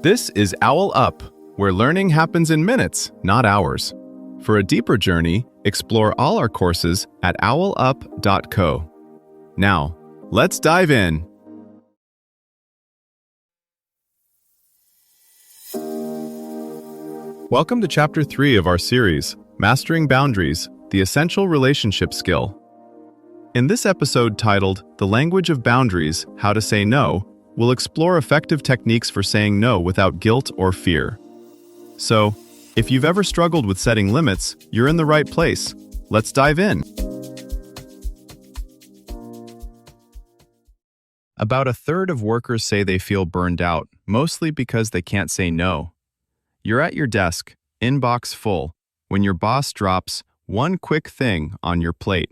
This is OwlUp, where learning happens in minutes, not hours. For a deeper journey, explore all our courses at owlup.co. Now, let's dive in. Welcome to Chapter 3 of our series, Mastering Boundaries, the Essential Relationship Skill. In this episode titled, The Language of Boundaries, How to Say No, we'll explore effective techniques for saying no without guilt or fear. So, if you've ever struggled with setting limits, you're in the right place. Let's dive in. About a third of workers say they feel burned out, mostly because they can't say no. You're at your desk, inbox full, when your boss drops one quick thing on your plate.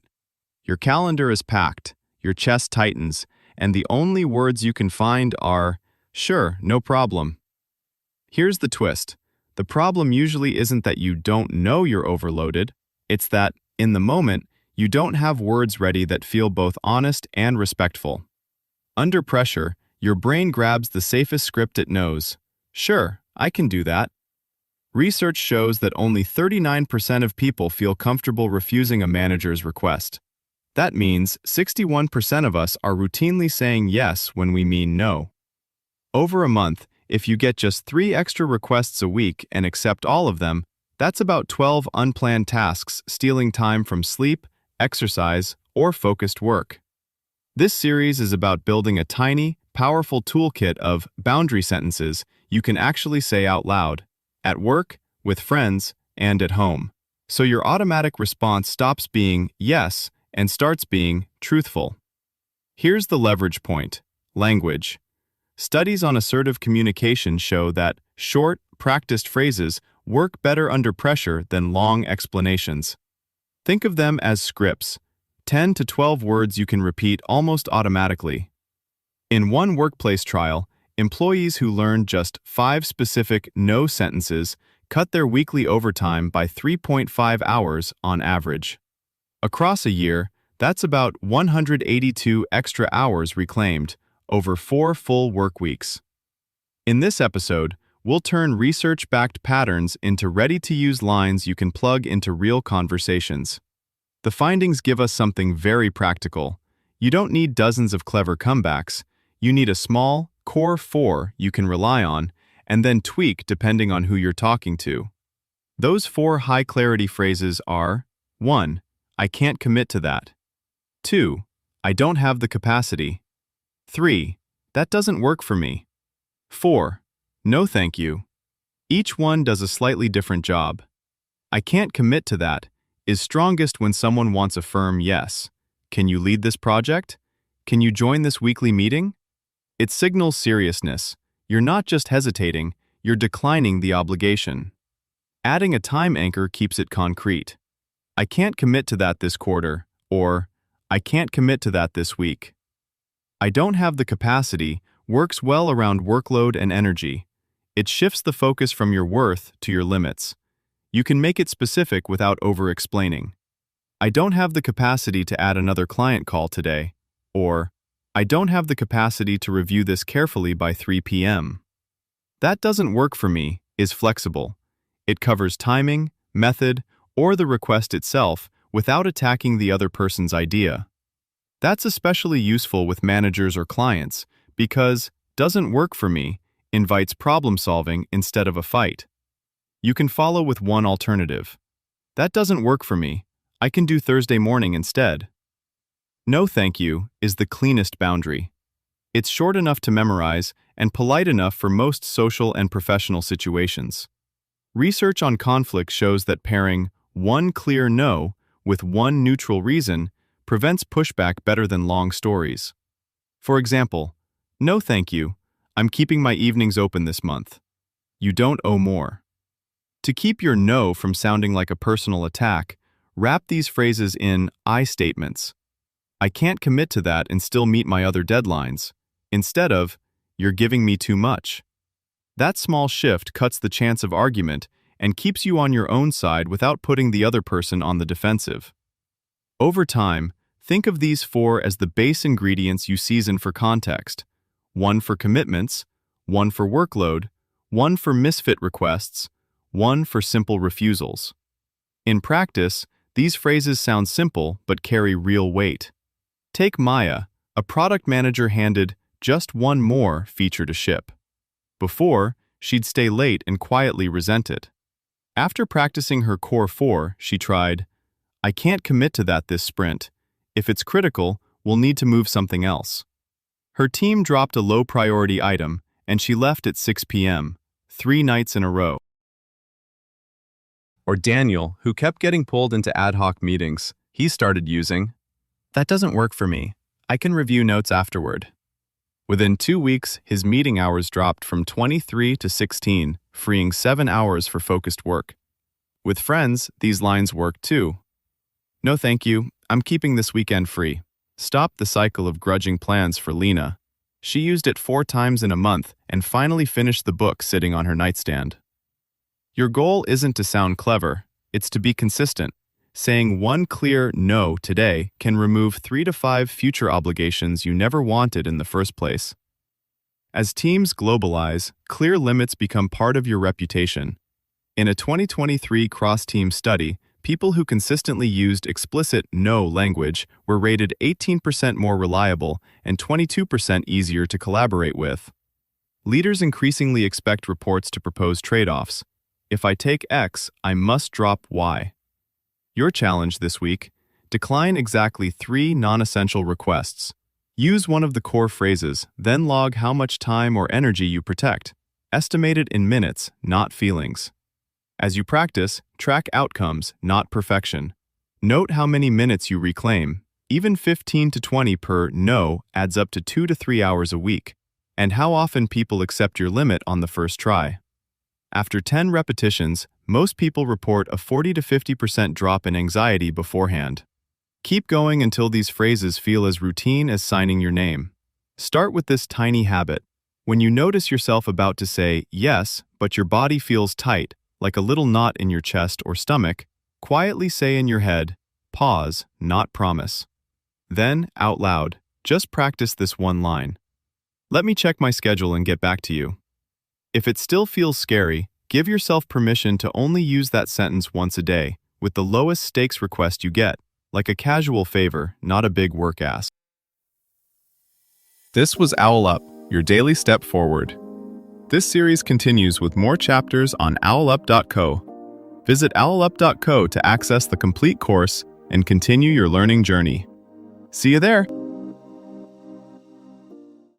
Your calendar is packed, your chest tightens, and the only words you can find are, "Sure, no problem." Here's the twist. The problem usually isn't that you don't know you're overloaded, it's that, in the moment, you don't have words ready that feel both honest and respectful. Under pressure, your brain grabs the safest script it knows. "Sure, I can do that." Research shows that only 39% of people feel comfortable refusing a manager's request. That means 61% of us are routinely saying yes when we mean no. Over a month, if you get just 3 extra requests a week and accept all of them, that's about 12 unplanned tasks stealing time from sleep, exercise, or focused work. This series is about building a tiny, powerful toolkit of boundary sentences you can actually say out loud, at work, with friends, and at home. So your automatic response stops being yes and starts being truthful. Here's the leverage point: language. Studies on assertive communication show that short, practiced phrases work better under pressure than long explanations. Think of them as scripts, 10 to 12 words you can repeat almost automatically. In one workplace trial, employees who learned just 5 specific no sentences cut their weekly overtime by 3.5 hours on average. Across a year, that's about 182 extra hours reclaimed, over 4 full work weeks. In this episode, we'll turn research-backed patterns into ready-to-use lines you can plug into real conversations. The findings give us something very practical. You don't need dozens of clever comebacks. You need a small, core 4 you can rely on, and then tweak depending on who you're talking to. Those 4 high-clarity phrases are: 1. I can't commit to that. 2. I don't have the capacity. 3. That doesn't work for me. 4. No thank you. Each one does a slightly different job. I can't commit to that is strongest when someone wants a firm yes. Can you lead this project? Can you join this weekly meeting? It signals seriousness. You're not just hesitating, you're declining the obligation. Adding a time anchor keeps it concrete. I can't commit to that this quarter, or I can't commit to that this week. I don't have the capacity works well around workload and energy. It shifts the focus from your worth to your limits. You can make it specific without over-explaining. I don't have the capacity to add another client call today, or I don't have the capacity to review this carefully by 3 p.m. That doesn't work for me is flexible. It covers timing, method, or the request itself without attacking the other person's idea. That's especially useful with managers or clients because "doesn't work for me" invites problem solving instead of a fight. You can follow with one alternative. That doesn't work for me. I can do Thursday morning instead. No thank you is the cleanest boundary. It's short enough to memorize and polite enough for most social and professional situations. Research on conflict shows that pairing one clear no with one neutral reason prevents pushback better than long stories. For example, no thank you, I'm keeping my evenings open this month. You don't owe more. To keep your no from sounding like a personal attack, wrap these phrases in I statements. I can't commit to that and still meet my other deadlines, instead of, you're giving me too much. That small shift cuts the chance of argument and keeps you on your own side without putting the other person on the defensive. Over time, think of these 4 as the base ingredients you season for context: 1 for commitments, 1 for workload, one for misfit requests, one for simple refusals. In practice, these phrases sound simple but carry real weight. Take Maya, a product manager handed just one more feature to ship. Before, she'd stay late and quietly resent it. After practicing her core 4, she tried, "I can't commit to that this sprint. If it's critical, we'll need to move something else." Her team dropped a low-priority item, and she left at 6 p.m., 3 nights in a row. Or Daniel, who kept getting pulled into ad hoc meetings, he started using, "That doesn't work for me. I can review notes afterward." Within 2 weeks, his meeting hours dropped from 23 to 16, freeing 7 hours for focused work. With friends, these lines work too. "No thank you, I'm keeping this weekend free." Stopped the cycle of grudging plans for Lena. She used it 4 times in a month and finally finished the book sitting on her nightstand. Your goal isn't to sound clever, it's to be consistent. Saying one clear no today can remove 3 to 5 future obligations you never wanted in the first place. As teams globalize, clear limits become part of your reputation. In a 2023 cross-team study, people who consistently used explicit no language were rated 18% more reliable and 22% easier to collaborate with. Leaders increasingly expect reports to propose trade-offs. If I take X, I must drop Y. Your challenge this week: decline exactly 3 non-essential requests. Use one of the core phrases, then log how much time or energy you protect. Estimate it in minutes, not feelings. As you practice, track outcomes, not perfection. Note how many minutes you reclaim. Even 15 to 20 per no adds up to 2 to 3 hours a week, and how often people accept your limit on the first try. After 10 repetitions, most people report a 40 to 50% drop in anxiety beforehand. Keep going until these phrases feel as routine as signing your name. Start with this tiny habit. When you notice yourself about to say yes, but your body feels tight, like a little knot in your chest or stomach, quietly say in your head, "Pause, not promise." Then, out loud, just practice this one line. "Let me check my schedule and get back to you." If it still feels scary, give yourself permission to only use that sentence once a day, with the lowest stakes request you get, like a casual favor, not a big work ask. This was OwlUp, your daily step forward. This series continues with more chapters on OwlUp.co. Visit OwlUp.co to access the complete course and continue your learning journey. See you there!